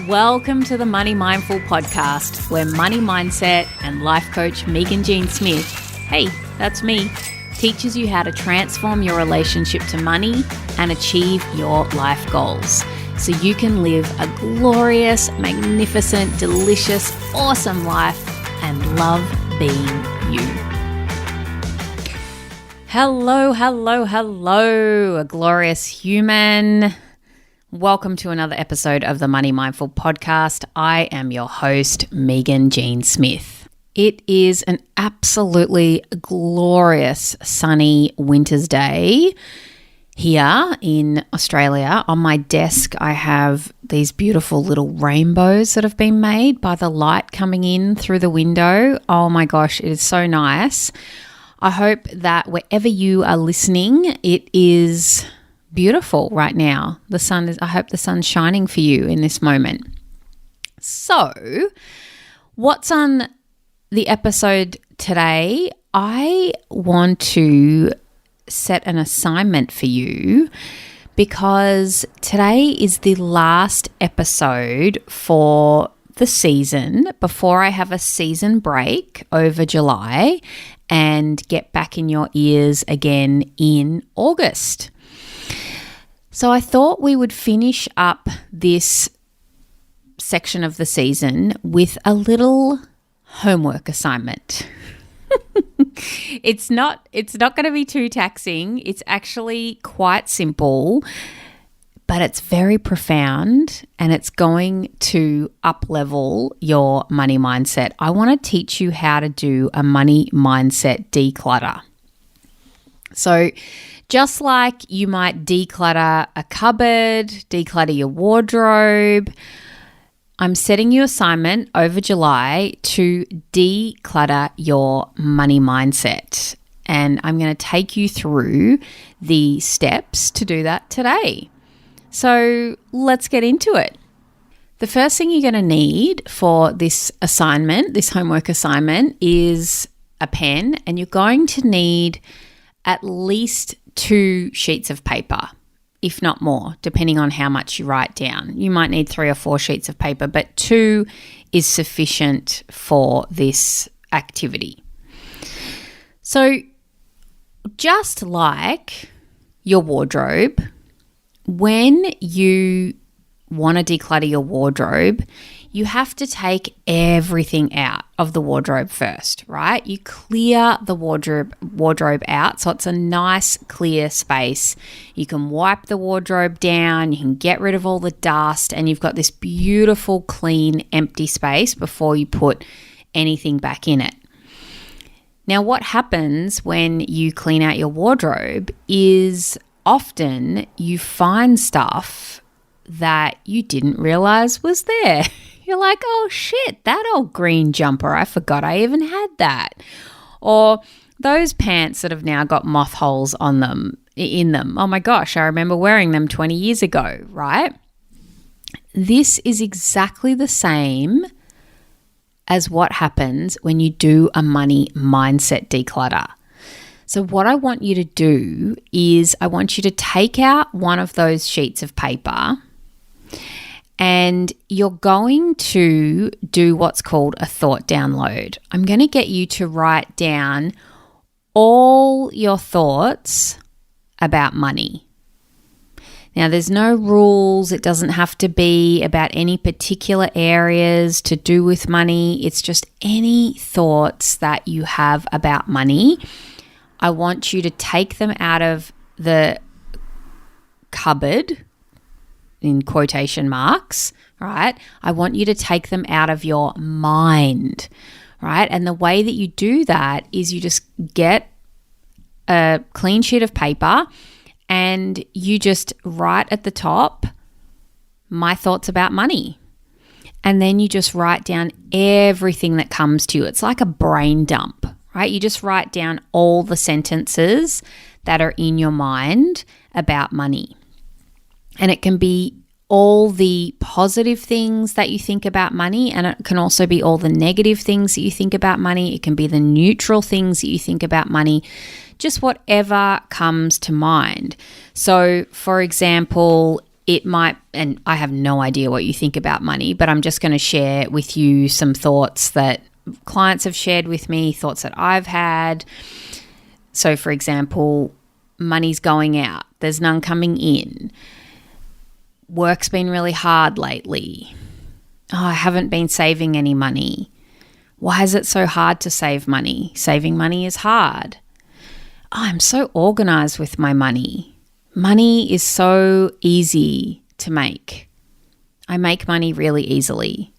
Welcome to the Money Mindful podcast, where money mindset and life coach Meaghan Jean Smith, hey, that's me, teaches you how to transform your relationship to money and achieve your life goals so you can live a glorious, magnificent, delicious, awesome life and love being you. Hello, a glorious human. Welcome to another episode of the Money Mindful podcast. I am your host, Meaghan Jean Smith. It is an absolutely glorious sunny winter's day here in Australia. On my desk, I have these beautiful little rainbows that have been made by the light coming in through the window. Oh my gosh, it is so nice. I hope that wherever you are listening, it is beautiful right now. I hope the sun's shining for you in this moment. So, what's on the episode today? I want to set an assignment for you because today is the last episode for the season before I have a season break over July and get back in your ears again in August. So I thought we would finish up this section of the season with a little homework assignment. It's not going to be too taxing. It's actually quite simple, but it's very profound and it's going to up-level your money mindset. I want to teach you how to do a money mindset declutter. So just like you might declutter a cupboard, declutter your wardrobe, I'm setting you an assignment over July to declutter your money mindset. And I'm going to take you through the steps to do that today. So let's get into it. The first thing you're going to need for this assignment, this homework assignment, is a pen, and you're going to need at least 2 sheets of paper, if not more, depending on how much you write down. You might need 3 or 4 sheets of paper, but 2 is sufficient for this activity. So just like your wardrobe, when you want to declutter your wardrobe, you have to take everything out of the wardrobe first, right? You clear the wardrobe out so it's a nice clear space. You can wipe the wardrobe down, you can get rid of all the dust, and you've got this beautiful, clean, empty space before you put anything back in it. Now, what happens when you clean out your wardrobe is often you find stuff that you didn't realize was there. You're like, oh shit, that old green jumper, I forgot I even had that. Or those pants that have now got moth holes on them, in them. Oh my gosh, I remember wearing them 20 years ago, right? This is exactly the same as what happens when you do a money mindset declutter. So what I want you to do is I want you to take out one of those sheets of paper, and you're going to do what's called a thought download. I'm going to get you to write down all your thoughts about money. Now, there's no rules. It doesn't have to be about any particular areas to do with money. It's just any thoughts that you have about money. I want you to take them out of the cupboard, in quotation marks, right? I want you to take them out of your mind, right? And the way that you do that is you just get a clean sheet of paper and you just write at the top, my thoughts about money. And then you just write down everything that comes to you. It's like a brain dump, right? You just write down all the sentences that are in your mind about money. And it can be all the positive things that you think about money, and it can also be all the negative things that you think about money. It can be the neutral things that you think about money, just whatever comes to mind. So, for example, it might, and I have no idea what you think about money, but I'm just going to share with you some thoughts that clients have shared with me, thoughts that I've had. So, for example, money's going out, there's none coming in. Work's been really hard lately. Oh, I haven't been saving any money. Why is it so hard to save money? Saving money is hard. Oh, I'm so organized with my money. Money is so easy to make. I make money really easily.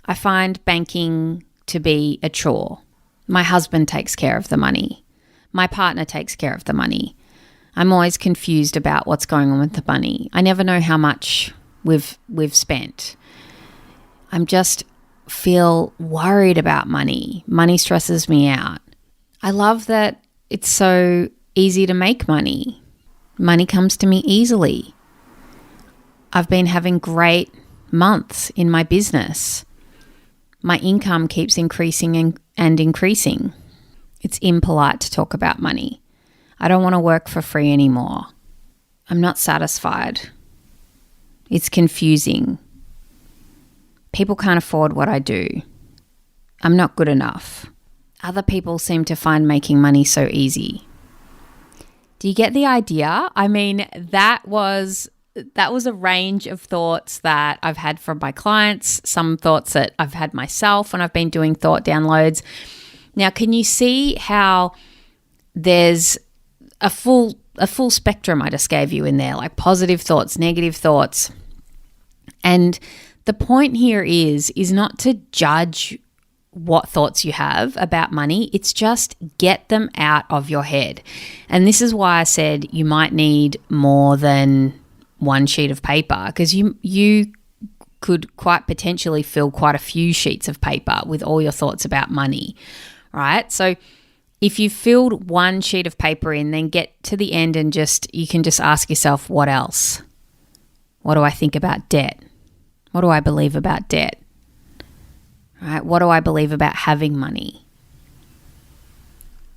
I find banking to be a chore. My husband takes care of the money. My partner takes care of the money. I'm always confused about what's going on with the money. I never know how much we've spent. I'm just feel worried about money. Money stresses me out. I love that it's so easy to make money. Money comes to me easily. I've been having great months in my business. My income keeps increasing and increasing. It's impolite to talk about money. I don't want to work for free anymore. I'm not satisfied. It's confusing. People can't afford what I do. I'm not good enough. Other people seem to find making money so easy. Do you get the idea? I mean, that was a range of thoughts that I've had from my clients, some thoughts that I've had myself when I've been doing thought downloads. Now, can you see how there's a full spectrum I just gave you in there, like positive thoughts, negative thoughts. And the point here is not to judge what thoughts you have about money. It's just get them out of your head. And this is why I said you might need more than one sheet of paper, because you could quite potentially fill quite a few sheets of paper with all your thoughts about money, right? So if you filled one sheet of paper in, then get to the end and you can just ask yourself, what else? What do I think about debt? What do I believe about debt? Right? What do I believe about having money?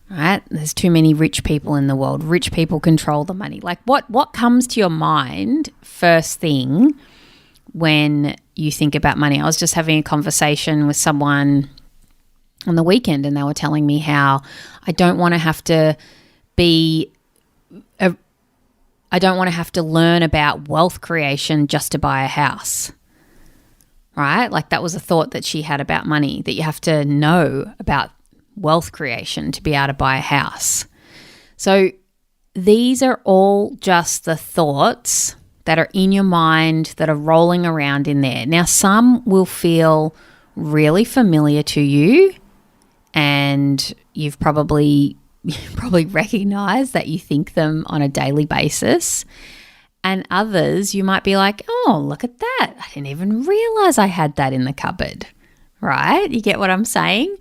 Right? There's too many rich people in the world. Rich people control the money. Like what comes to your mind first thing when you think about money? I was just having a conversation with someone on the weekend and they were telling me how I don't want to have to learn about wealth creation just to buy a house. Right? Like that was a thought that she had about money, that you have to know about wealth creation to be able to buy a house. So these are all just the thoughts that are in your mind that are rolling around in there. Now, some will feel really familiar to you and you've probably recognized that you think them on a daily basis. And others, you might be like, oh, look at that. I didn't even realize I had that in the cupboard, right? You get what I'm saying?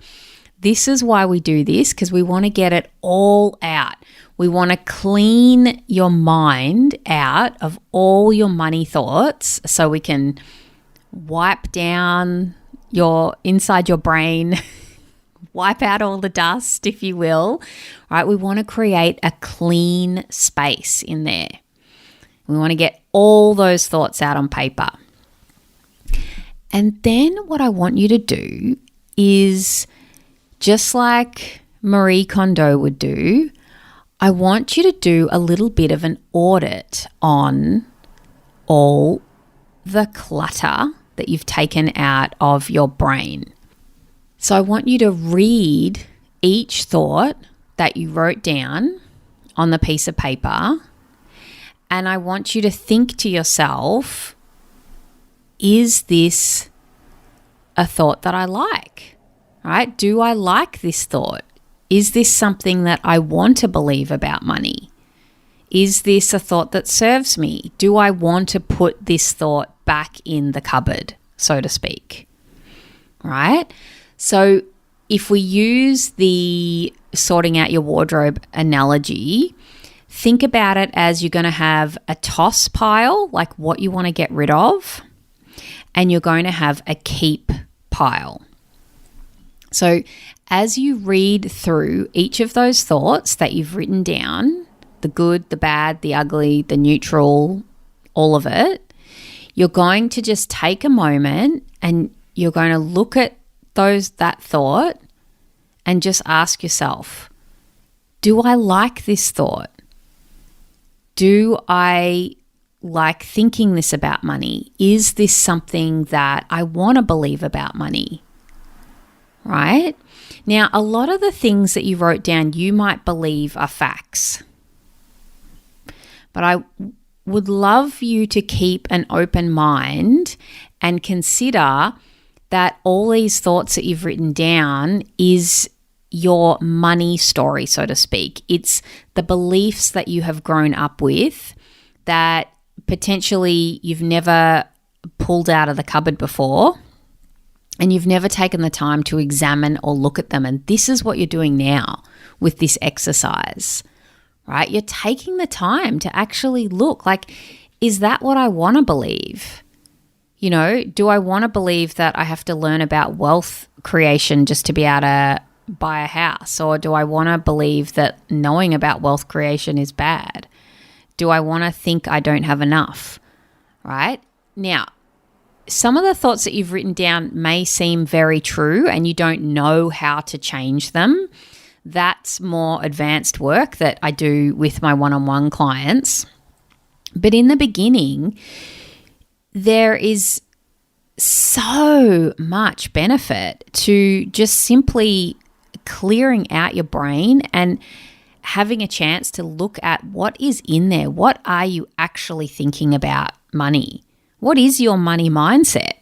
This is why we do this, because we want to get it all out. We want to clean your mind out of all your money thoughts so we can wipe down inside your brain, wipe out all the dust, if you will, right? We want to create a clean space in there. We want to get all those thoughts out on paper. And then what I want you to do is, just like Marie Kondo would do, I want you to do a little bit of an audit on all the clutter that you've taken out of your brain. So I want you to read each thought that you wrote down on the piece of paper. And I want you to think to yourself, is this a thought that I like? Right? Do I like this thought? Is this something that I want to believe about money? Is this a thought that serves me? Do I want to put this thought back in the cupboard, so to speak? Right? So if we use the sorting out your wardrobe analogy, think about it as you're going to have a toss pile, like what you want to get rid of, and you're going to have a keep pile. So as you read through each of those thoughts that you've written down, the good, the bad, the ugly, the neutral, all of it, you're going to just take a moment and you're going to look at that thought and just ask yourself, do I like this thought? Do I like thinking this about money? Is this something that I want to believe about money? Right? Now, a lot of the things that you wrote down, you might believe are facts. But I would love you to keep an open mind and consider that all these thoughts that you've written down is your money story, so to speak. It's the beliefs that you have grown up with that potentially you've never pulled out of the cupboard before and you've never taken the time to examine or look at them. And this is what you're doing now with this exercise, right? You're taking the time to actually look, like, is that what I want to believe? You know, do I want to believe that I have to learn about wealth creation just to be able to buy a house? Or do I want to believe that knowing about wealth creation is bad? Do I want to think I don't have enough? Right? Now, some of the thoughts that you've written down may seem very true and you don't know how to change them. That's more advanced work that I do with my one-on-one clients. But in the beginning, there is so much benefit to just simply clearing out your brain and having a chance to look at what is in there. What are you actually thinking about money? What is your money mindset?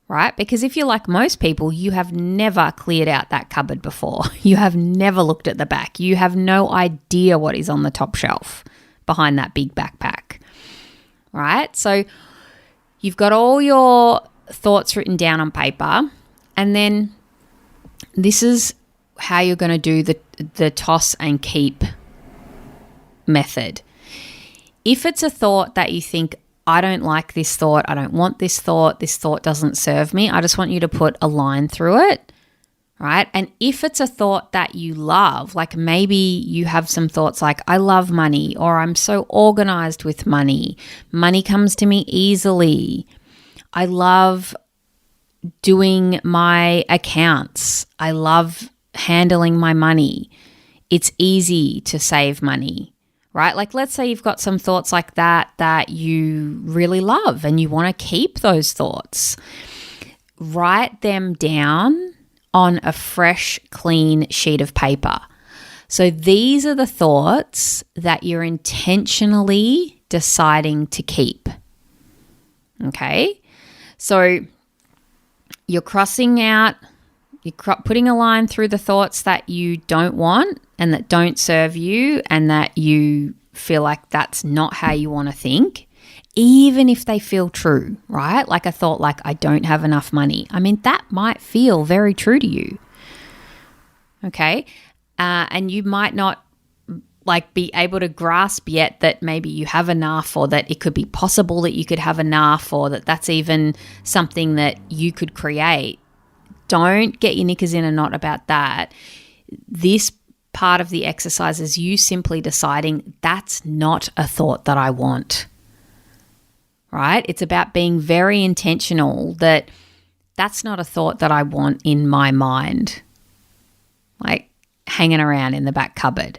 Right? Because if you're like most people, you have never cleared out that cupboard before. You have never looked at the back. You have no idea what is on the top shelf behind that big backpack. Right? So you've got all your thoughts written down on paper, and then this is how you're going to do the toss and keep method. If it's a thought that you think, I don't like this thought, I don't want this thought doesn't serve me, I just want you to put a line through it, right? And if it's a thought that you love, like maybe you have some thoughts like, I love money, or I'm so organized with money, money comes to me easily, I love doing my accounts, I love handling my money, it's easy to save money, right? Like let's say you've got some thoughts like that you really love and you want to keep those thoughts. Write them down on a fresh, clean sheet of paper. So these are the thoughts that you're intentionally deciding to keep. Okay? So you're crossing out, you're putting a line through the thoughts that you don't want and that don't serve you and that you feel like that's not how you want to think, even if they feel true, right? Like a thought like, I don't have enough money. I mean, that might feel very true to you, okay? And you might not like be able to grasp yet that maybe you have enough, or that it could be possible that you could have enough, or that that's even something that you could create. Don't get your knickers in a knot about that. This part of the exercise is you simply deciding that's not a thought that I want, right? It's about being very intentional that that's not a thought that I want in my mind, like hanging around in the back cupboard.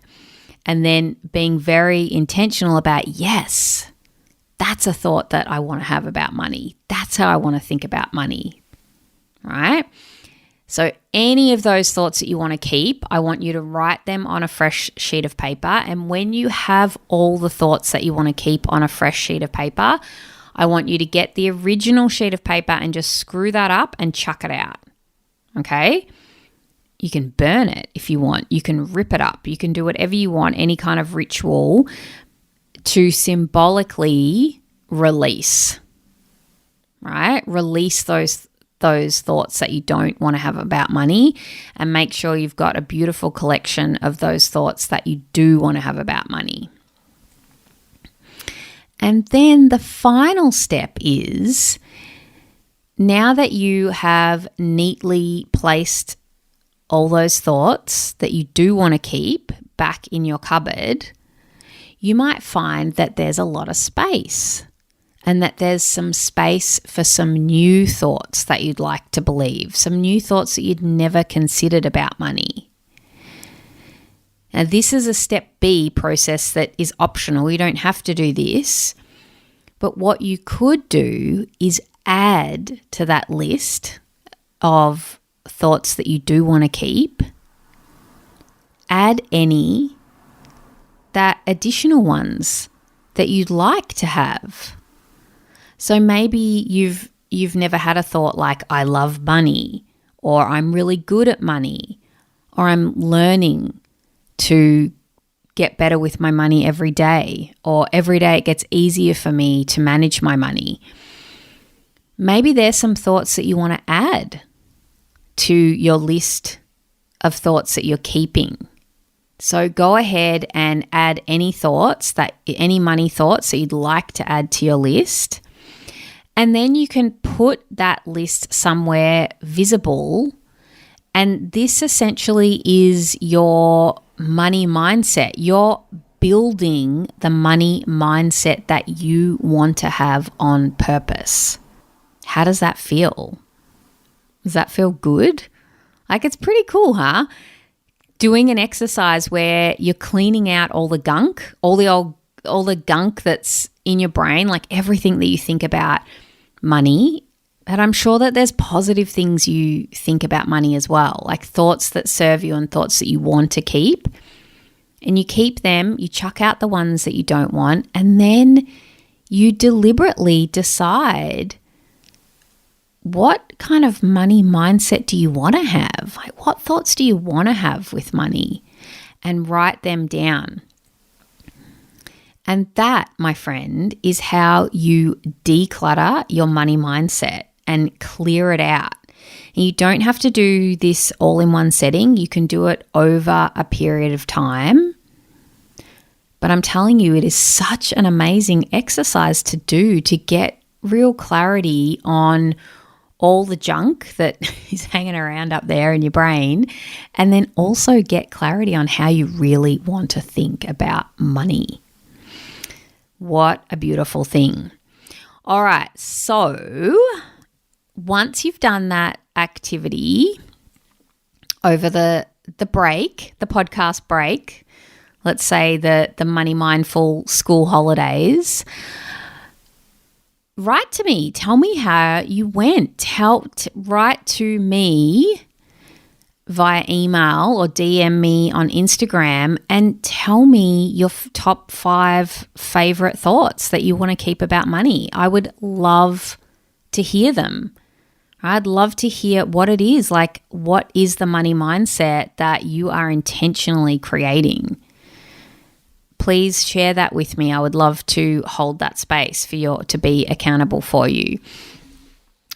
And then being very intentional about, yes, that's a thought that I want to have about money. That's how I want to think about money, right? So any of those thoughts that you want to keep, I want you to write them on a fresh sheet of paper. And when you have all the thoughts that you want to keep on a fresh sheet of paper, I want you to get the original sheet of paper and just screw that up and chuck it out, okay? You can burn it if you want. You can rip it up. You can do whatever you want, any kind of ritual to symbolically release, right? Release those thoughts that you don't want to have about money, and make sure you've got a beautiful collection of those thoughts that you do want to have about money. And then the final step is, now that you have neatly placed all those thoughts that you do want to keep back in your cupboard, you might find that there's a lot of space and that there's some space for some new thoughts that you'd like to believe, some new thoughts that you'd never considered about money. Now, this is a step B process that is optional. You don't have to do this. But what you could do is add to that list of thoughts that you do want to keep, add any that additional ones that you'd like to have. So maybe you've never had a thought like, I love money, or I'm really good at money, or I'm learning to get better with my money every day, or every day it gets easier for me to manage my money. Maybe there's some thoughts that you want to add to your list of thoughts that you're keeping. So go ahead and add any money thoughts that you'd like to add to your list. And then you can put that list somewhere visible. And this essentially is your money mindset. You're building the money mindset that you want to have on purpose. How does that feel? Does that feel good? Like, it's pretty cool, huh? Doing an exercise where you're cleaning out all the gunk, all the gunk that's in your brain, like everything that you think about money. But I'm sure that there's positive things you think about money as well, like thoughts that serve you and thoughts that you want to keep. And you keep them, you chuck out the ones that you don't want, and then you deliberately decide, what kind of money mindset do you want to have? Like, what thoughts do you want to have with money? And write them down. And that, my friend, is how you declutter your money mindset and clear it out. And you don't have to do this all in one setting. You can do it over a period of time. But I'm telling you, it is such an amazing exercise to do to get real clarity on all the junk that is hanging around up there in your brain, and then also get clarity on how you really want to think about money. What a beautiful thing. All right, so once you've done that activity over the break, the podcast break, let's say the Money Mindful school holidays, write to me. Tell me how you went. Write to me via email or DM me on Instagram and tell me your top 5 favorite thoughts that you want to keep about money. I would love to hear them. I'd love to hear what it is, like what is the money mindset that you are intentionally creating. Please share that with me. I would love to hold that space to be accountable for you.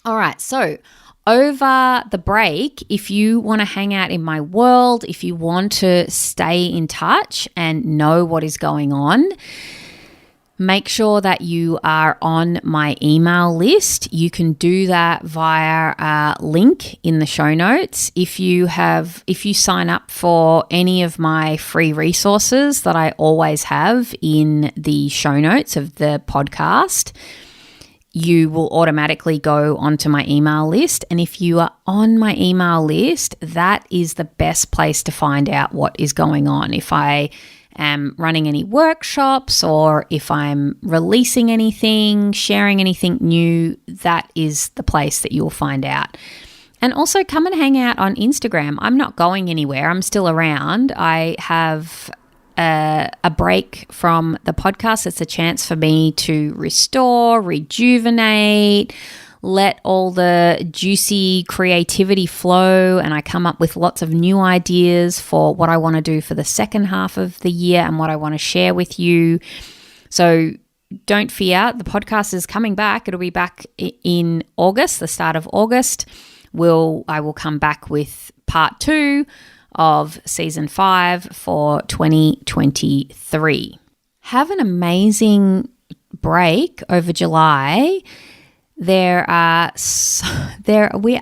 All right, so over the break, if you want to hang out in my world, if you want to stay in touch and know what is going on, make sure that you are on my email list. You can do that via a link in the show notes. If you sign up for any of my free resources that I always have in the show notes of the podcast, you will automatically go onto my email list. And if you are on my email list, that is the best place to find out what is going on. If I am running any workshops or if I'm releasing anything, sharing anything new, that is the place that you'll find out. And also come and hang out on Instagram. I'm not going anywhere. I'm still around. I have a break from the podcast. It's a chance for me to restore, rejuvenate, let all the juicy creativity flow, and I come up with lots of new ideas for what I want to do for the second half of the year and what I want to share with you. So don't fear, the podcast is coming back. It'll be back in August, the start of August. I will come back with part 2 of season 5 for 2023. Have an amazing break over July. I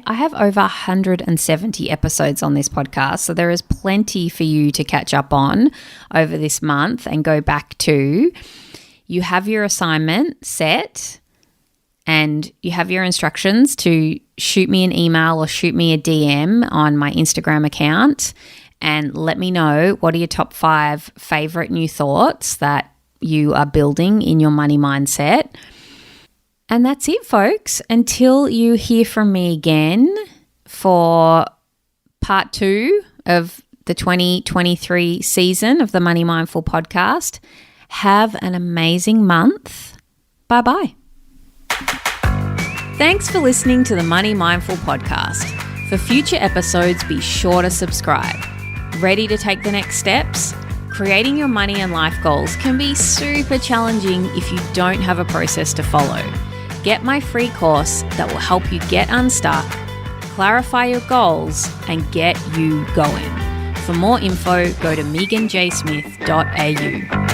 have over 170 episodes on this podcast, so there is plenty for you to catch up on over this month and go back to. You have your assignment set and you have your instructions to shoot me an email or shoot me a DM on my Instagram account and let me know what are your top 5 favorite new thoughts that you are building in your money mindset. And that's it, folks. Until you hear from me again for part 2 of the 2023 season of the Money Mindful podcast, have an amazing month. Bye-bye. Thanks for listening to the Money Mindful podcast. For future episodes, be sure to subscribe. Ready to take the next steps? Creating your money and life goals can be super challenging if you don't have a process to follow. Get my free course that will help you get unstuck, clarify your goals, and get you going. For more info, go to meaghanjsmith.au.